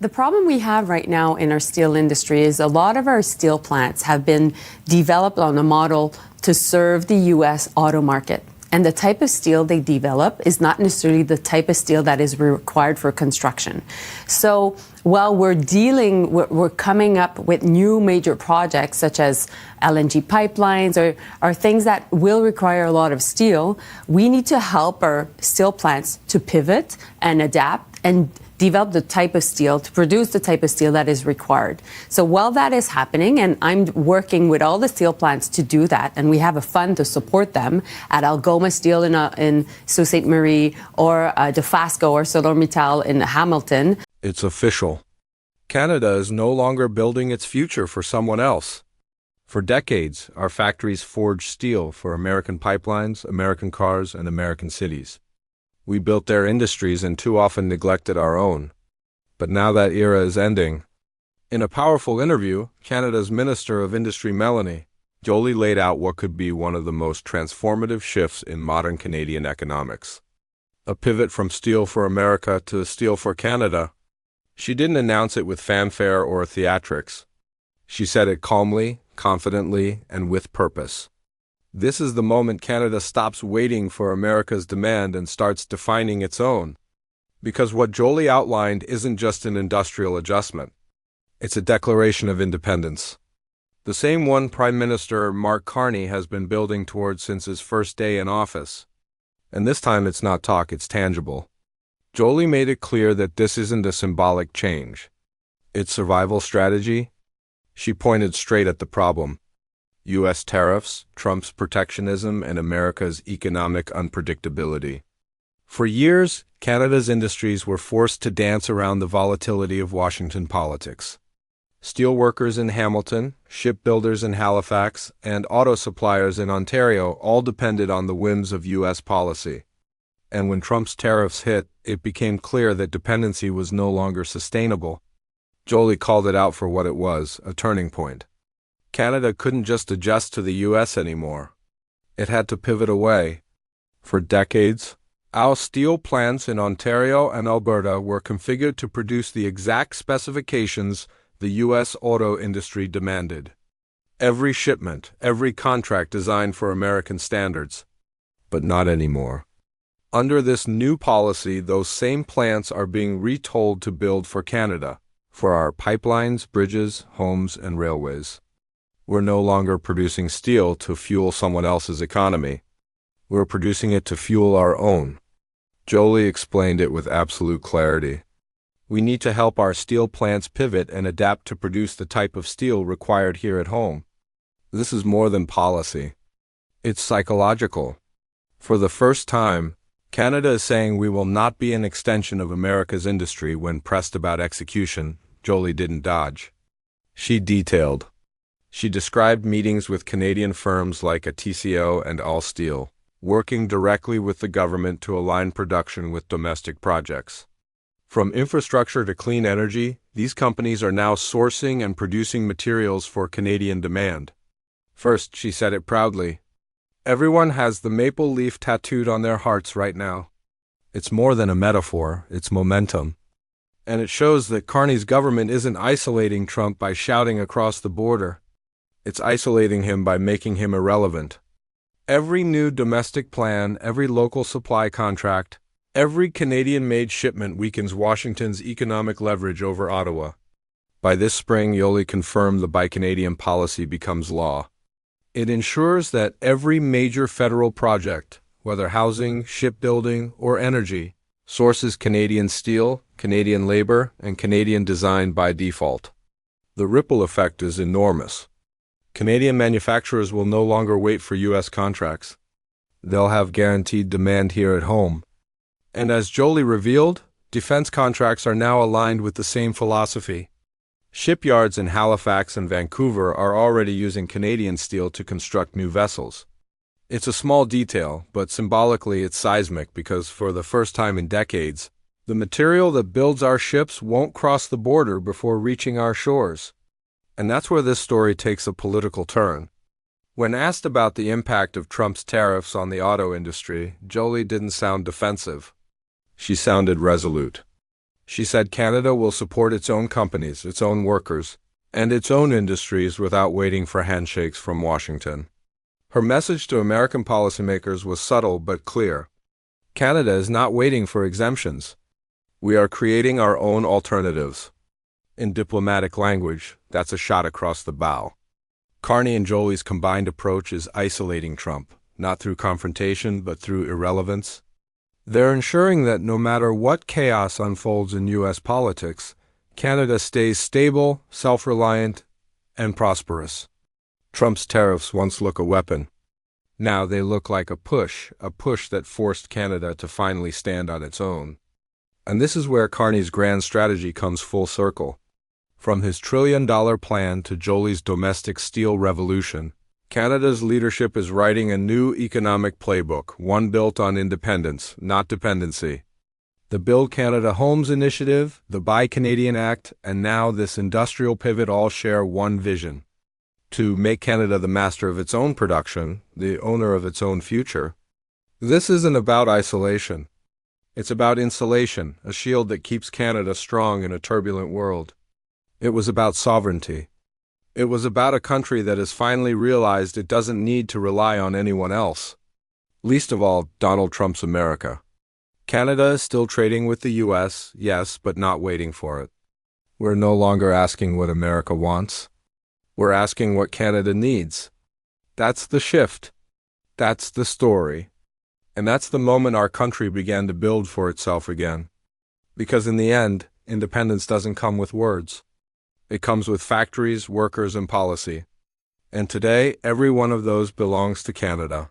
The problem we have right now in our steel industry is a lot of our steel plants have been developed on a model to serve the U.S. auto market. And the type of steel they develop is not necessarily the type of steel that is required for construction. So while we're coming up with new major projects such as LNG pipelines or things that will require a lot of steel, we need to help our steel plants to pivot and adapt and develop the type of steel to produce the type of steel that is required. So while that is happening, and I'm working with all the steel plants to do that, and we have a fund to support them at Algoma Steel in Sault Ste. Marie or Dofasco or ArcelorMittal in Hamilton. It's official. Canada is no longer building its future for someone else. For decades, our factories forged steel for American pipelines, American cars, and American cities. We built their industries and too often neglected our own. But now that era is ending. In a powerful interview, Canada's Minister of Industry Mélanie Joly laid out what could be one of the most transformative shifts in modern Canadian economics. A pivot from steel for America to steel for Canada. She didn't announce it with fanfare or theatrics. She said it calmly, confidently, and with purpose. This is the moment Canada stops waiting for America's demand and starts defining its own. Because what Joly outlined isn't just an industrial adjustment. It's a declaration of independence. The same one Prime Minister Mark Carney has been building towards since his first day in office. And this time it's not talk, it's tangible. Joly made it clear that this isn't a symbolic change. It's survival strategy. She pointed straight at the problem. U.S. tariffs, Trump's protectionism, and America's economic unpredictability. For years, Canada's industries were forced to dance around the volatility of Washington politics. Steelworkers in Hamilton, shipbuilders in Halifax, and auto suppliers in Ontario all depended on the whims of U.S. policy. And when Trump's tariffs hit, it became clear that dependency was no longer sustainable. Joly called it out for what it was, a turning point. Canada couldn't just adjust to the U.S. anymore. It had to pivot away. For decades, our steel plants in Ontario and Alberta were configured to produce the exact specifications the U.S. auto industry demanded. Every shipment, every contract designed for American standards. But not anymore. Under this new policy, those same plants are being retold to build for Canada, for our pipelines, bridges, homes, and railways. We're no longer producing steel to fuel someone else's economy. We're producing it to fuel our own. Joly explained it with absolute clarity. We need to help our steel plants pivot and adapt to produce the type of steel required here at home. This is more than policy. It's psychological. For the first time, Canada is saying we will not be an extension of America's industry. When pressed about execution, Joly didn't dodge. She detailed. She described meetings with Canadian firms like a TCO and All Steel, working directly with the government to align production with domestic projects. From infrastructure to clean energy, these companies are now sourcing and producing materials for Canadian demand. First, she said it proudly, everyone has the maple leaf tattooed on their hearts right now. It's more than a metaphor, it's momentum. And it shows that Carney's government isn't isolating Trump by shouting across the border. It's isolating him by making him irrelevant. Every new domestic plan, every local supply contract, every Canadian-made shipment weakens Washington's economic leverage over Ottawa. By this spring, Joly confirmed the Buy Canadian policy becomes law. It ensures that every major federal project, whether housing, shipbuilding, or energy, sources Canadian steel, Canadian labor, and Canadian design by default. The ripple effect is enormous. Canadian manufacturers will no longer wait for U.S. contracts. They'll have guaranteed demand here at home. And as Joly revealed, defense contracts are now aligned with the same philosophy. Shipyards in Halifax and Vancouver are already using Canadian steel to construct new vessels. It's a small detail, but symbolically it's seismic because for the first time in decades, the material that builds our ships won't cross the border before reaching our shores. And that's where this story takes a political turn. When asked about the impact of Trump's tariffs on the auto industry, Joly didn't sound defensive. She sounded resolute. She said Canada will support its own companies, its own workers, and its own industries without waiting for handshakes from Washington. Her message to American policymakers was subtle but clear. Canada is not waiting for exemptions. We are creating our own alternatives. In diplomatic language, that's a shot across the bow. Carney and Joly's combined approach is isolating Trump, not through confrontation but through irrelevance. They're ensuring that no matter what chaos unfolds in U.S. politics, Canada stays stable, self-reliant, and prosperous. Trump's tariffs once looked a weapon. Now they look like a push that forced Canada to finally stand on its own. And this is where Carney's grand strategy comes full circle. From his trillion-dollar plan to Joly's domestic steel revolution, Canada's leadership is writing a new economic playbook, one built on independence, not dependency. The Build Canada Homes Initiative, the Buy Canadian Act, and now this industrial pivot all share one vision: to make Canada the master of its own production, the owner of its own future. This isn't about isolation. It's about insulation, a shield that keeps Canada strong in a turbulent world. It was about sovereignty. It was about a country that has finally realized it doesn't need to rely on anyone else. Least of all, Donald Trump's America. Canada is still trading with the U.S., yes, but not waiting for it. We're no longer asking what America wants. We're asking what Canada needs. That's the shift. That's the story. And that's the moment our country began to build for itself again. Because in the end, independence doesn't come with words. It comes with factories, workers, and policy. And today, every one of those belongs to Canada.